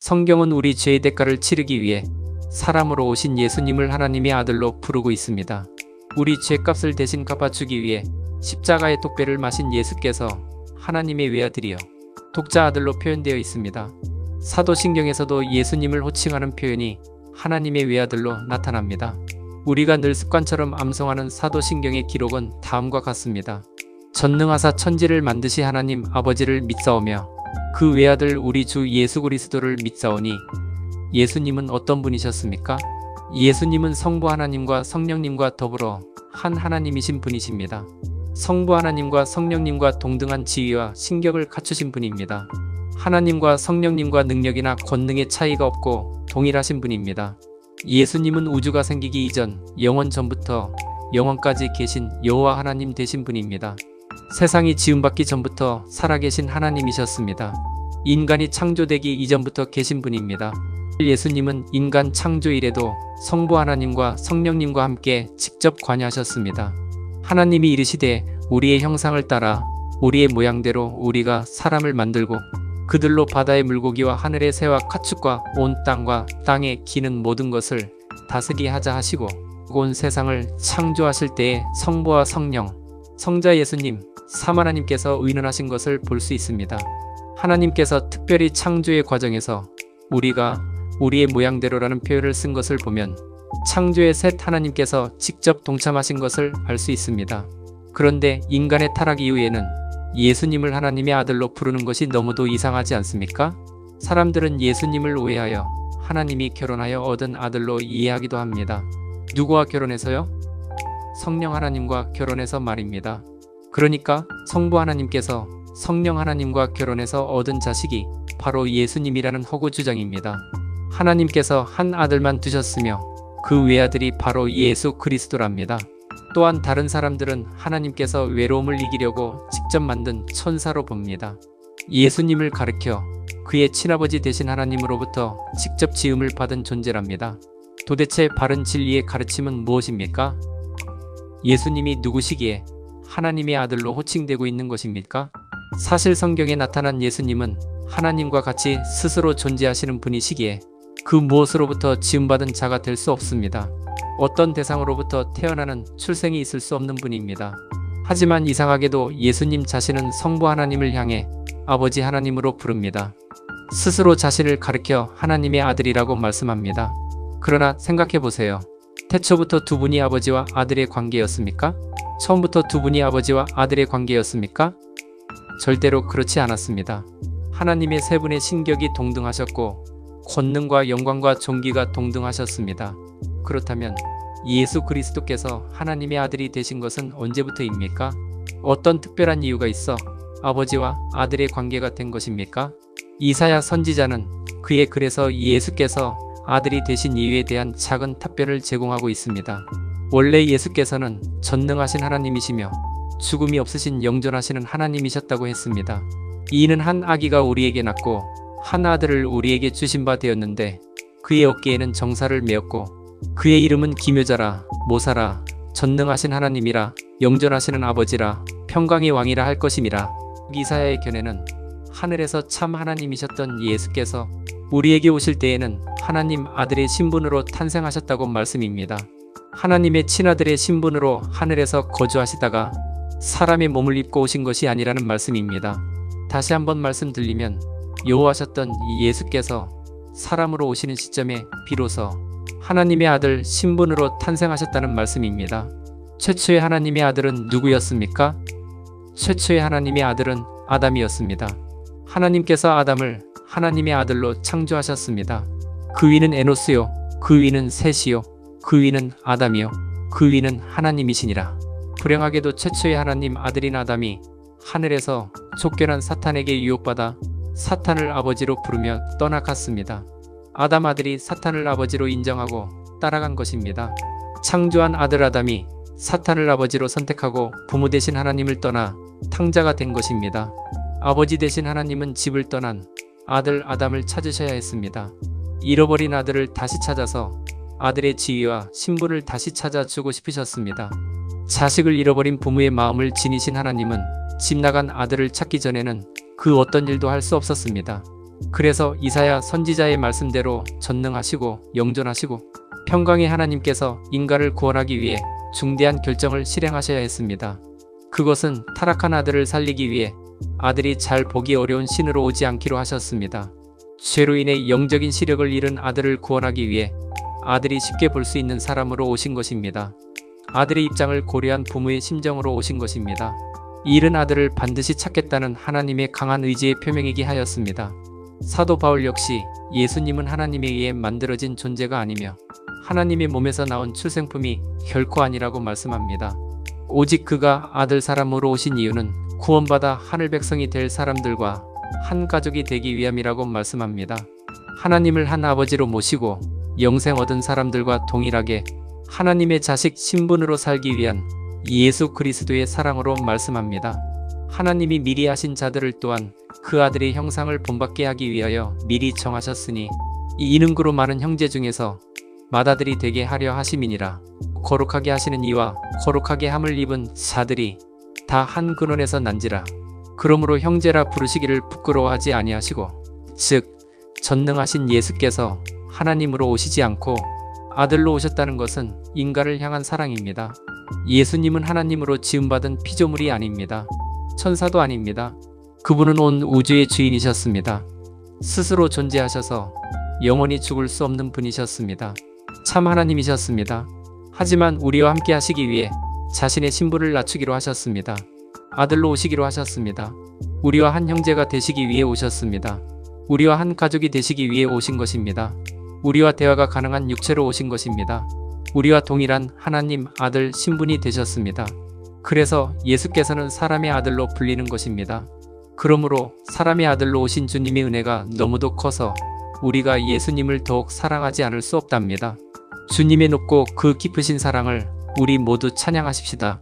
성경은 우리 죄의 대가를 치르기 위해 사람으로 오신 예수님을 하나님의 아들로 부르고 있습니다. 우리 죄값을 대신 갚아주기 위해 십자가의 독배를 마신 예수께서 하나님의 외아들이여 독자 아들로 표현되어 있습니다. 사도신경에서도 예수님을 호칭하는 표현이 하나님의 외아들로 나타납니다. 우리가 늘 습관처럼 암송하는 사도신경의 기록은 다음과 같습니다. 전능하사 천지를 만드시 하나님 아버지를 믿사오며 그 외아들 우리 주 예수 그리스도를 믿사오니 예수님은 어떤 분이셨습니까? 예수님은 성부 하나님과 성령님과 더불어 한 하나님이신 분이십니다. 성부 하나님과 성령님과 동등한 지위와 신격을 갖추신 분입니다. 하나님과 성령님과 능력이나 권능의 차이가 없고 동일하신 분입니다. 예수님은 우주가 생기기 이전 영원 전부터 영원까지 계신 여호와 하나님 되신 분입니다. 세상이 지음받기 전부터 살아계신 하나님이셨습니다. 인간이 창조되기 이전부터 계신 분입니다. 예수님은 인간 창조 이래도 성부 하나님과 성령님과 함께 직접 관여하셨습니다. 하나님이 이르시되 우리의 형상을 따라 우리의 모양대로 우리가 사람을 만들고 그들로 바다의 물고기와 하늘의 새와 가축과 온 땅과 땅에 기는 모든 것을 다스리게 하자 하시고 온 세상을 창조하실 때에 성부와 성령, 성자 예수님, 삼하나님께서 의논하신 것을 볼 수 있습니다. 하나님께서 특별히 창조의 과정에서 우리가 우리의 모양대로라는 표현을 쓴 것을 보면 창조의 셋 하나님께서 직접 동참하신 것을 알 수 있습니다. 그런데 인간의 타락 이후에는 예수님을 하나님의 아들로 부르는 것이 너무도 이상하지 않습니까? 사람들은 예수님을 오해하여 하나님이 결혼하여 얻은 아들로 이해하기도 합니다. 누구와 결혼해서요? 성령 하나님과 결혼해서 말입니다. 그러니까 성부 하나님께서 성령 하나님과 결혼해서 얻은 자식이 바로 예수님이라는 허구 주장입니다. 하나님께서 한 아들만 두셨으며 그 외아들이 바로 예수 그리스도랍니다. 또한 다른 사람들은 하나님께서 외로움을 이기려고 직접 만든 천사로 봅니다. 예수님을 가르켜 그의 친아버지 되신 하나님으로부터 직접 지음을 받은 존재랍니다. 도대체 바른 진리의 가르침은 무엇입니까? 예수님이 누구시기에 하나님의 아들로 호칭되고 있는 것입니까? 사실 성경에 나타난 예수님은 하나님과 같이 스스로 존재하시는 분이시기에 그 무엇으로부터 지음받은 자가 될 수 없습니다. 어떤 대상으로부터 태어나는 출생이 있을 수 없는 분입니다. 하지만 이상하게도 예수님 자신은 성부 하나님을 향해 아버지 하나님으로 부릅니다. 스스로 자신을 가리켜 하나님의 아들이라고 말씀합니다. 그러나 생각해보세요. 태초부터 두 분이 아버지와 아들의 관계였습니까? 처음부터 두 분이 아버지와 아들의 관계였습니까? 절대로 그렇지 않았습니다. 하나님의 세 분의 신격이 동등하셨고 권능과 영광과 존귀가 동등하셨습니다. 그렇다면 예수 그리스도께서 하나님의 아들이 되신 것은 언제부터입니까? 어떤 특별한 이유가 있어 아버지와 아들의 관계가 된 것입니까? 이사야 선지자는 그의 글에서 예수께서 아들이 되신 이유에 대한 작은 답변을 제공하고 있습니다. 원래 예수께서는 전능하신 하나님이시며 죽음이 없으신 영존하시는 하나님이셨다고 했습니다. 이는 한 아기가 우리에게 낳고 한 아들을 우리에게 주신 바 되었는데 그의 어깨에는 정사를 메었고 그의 이름은 기묘자라 모사라 전능하신 하나님이라 영존하시는 아버지라 평강의 왕이라 할 것임이라. 이사야의 견해는 하늘에서 참 하나님이셨던 예수께서 우리에게 오실 때에는 하나님 아들의 신분으로 탄생하셨다고 말씀입니다. 하나님의 친아들의 신분으로 하늘에서 거주하시다가 사람의 몸을 입고 오신 것이 아니라는 말씀입니다. 다시 한번 말씀드리면 여호와셨던 예수께서 사람으로 오시는 시점에 비로소 하나님의 아들 신분으로 탄생하셨다는 말씀입니다. 최초의 하나님의 아들은 누구였습니까? 최초의 하나님의 아들은 아담이었습니다. 하나님께서 아담을 하나님의 아들로 창조하셨습니다. 그 위는 에노스요, 그 위는 셋이요, 그 위는 아담이요, 그 위는 하나님이시니라. 불행하게도 최초의 하나님 아들인 아담이 하늘에서 쫓겨난 사탄에게 유혹받아 사탄을 아버지로 부르며 떠나갔습니다. 아담 아들이 사탄을 아버지로 인정하고 따라간 것입니다. 창조한 아들 아담이 사탄을 아버지로 선택하고 부모 되신 하나님을 떠나 탕자가 된 것입니다. 아버지 되신 하나님은 집을 떠난 아들 아담을 찾으셔야 했습니다. 잃어버린 아들을 다시 찾아서 아들의 지위와 신분을 다시 찾아주고 싶으셨습니다. 자식을 잃어버린 부모의 마음을 지니신 하나님은 집 나간 아들을 찾기 전에는 그 어떤 일도 할 수 없었습니다. 그래서 이사야 선지자의 말씀대로 전능하시고 영존하시고 평강의 하나님께서 인간을 구원하기 위해 중대한 결정을 실행하셔야 했습니다. 그것은 타락한 아들을 살리기 위해 아들이 잘 보기 어려운 신으로 오지 않기로 하셨습니다. 죄로 인해 영적인 시력을 잃은 아들을 구원하기 위해 아들이 쉽게 볼 수 있는 사람으로 오신 것입니다. 아들의 입장을 고려한 부모의 심정으로 오신 것입니다. 잃은 아들을 반드시 찾겠다는 하나님의 강한 의지의 표명이기 하였습니다. 사도 바울 역시 예수님은 하나님에 의해 만들어진 존재가 아니며 하나님의 몸에서 나온 출생품이 결코 아니라고 말씀합니다. 오직 그가 아들 사람으로 오신 이유는 구원받아 하늘 백성이 될 사람들과 한 가족이 되기 위함이라고 말씀합니다. 하나님을 한 아버지로 모시고 영생 얻은 사람들과 동일하게 하나님의 자식 신분으로 살기 위한 예수 그리스도의 사랑으로 말씀합니다. 하나님이 미리 하신 자들을 또한 그 아들의 형상을 본받게 하기 위하여 미리 정하셨으니 이는 그로 많은 형제 중에서 맏아들이 되게 하려 하심이니라. 거룩하게 하시는 이와 거룩하게 함을 입은 자들이 다 한 근원에서 난지라. 그러므로 형제라 부르시기를 부끄러워하지 아니하시고 즉 전능하신 예수께서 하나님으로 오시지 않고 아들로 오셨다는 것은 인간을 향한 사랑입니다. 예수님은 하나님으로 지음받은 피조물이 아닙니다. 천사도 아닙니다. 그분은 온 우주의 주인이셨습니다. 스스로 존재하셔서 영원히 죽을 수 없는 분이셨습니다. 참 하나님이셨습니다. 하지만 우리와 함께 하시기 위해 자신의 신분을 낮추기로 하셨습니다. 아들로 오시기로 하셨습니다. 우리와 한 형제가 되시기 위해 오셨습니다. 우리와 한 가족이 되시기 위해 오신 것입니다. 우리와 대화가 가능한 육체로 오신 것입니다. 우리와 동일한 하나님 아들 신분이 되셨습니다. 그래서 예수께서는 사람의 아들로 불리는 것입니다. 그러므로 사람의 아들로 오신 주님의 은혜가 너무도 커서 우리가 예수님을 더욱 사랑하지 않을 수 없답니다. 주님의 높고 그 깊으신 사랑을 우리 모두 찬양하십시다.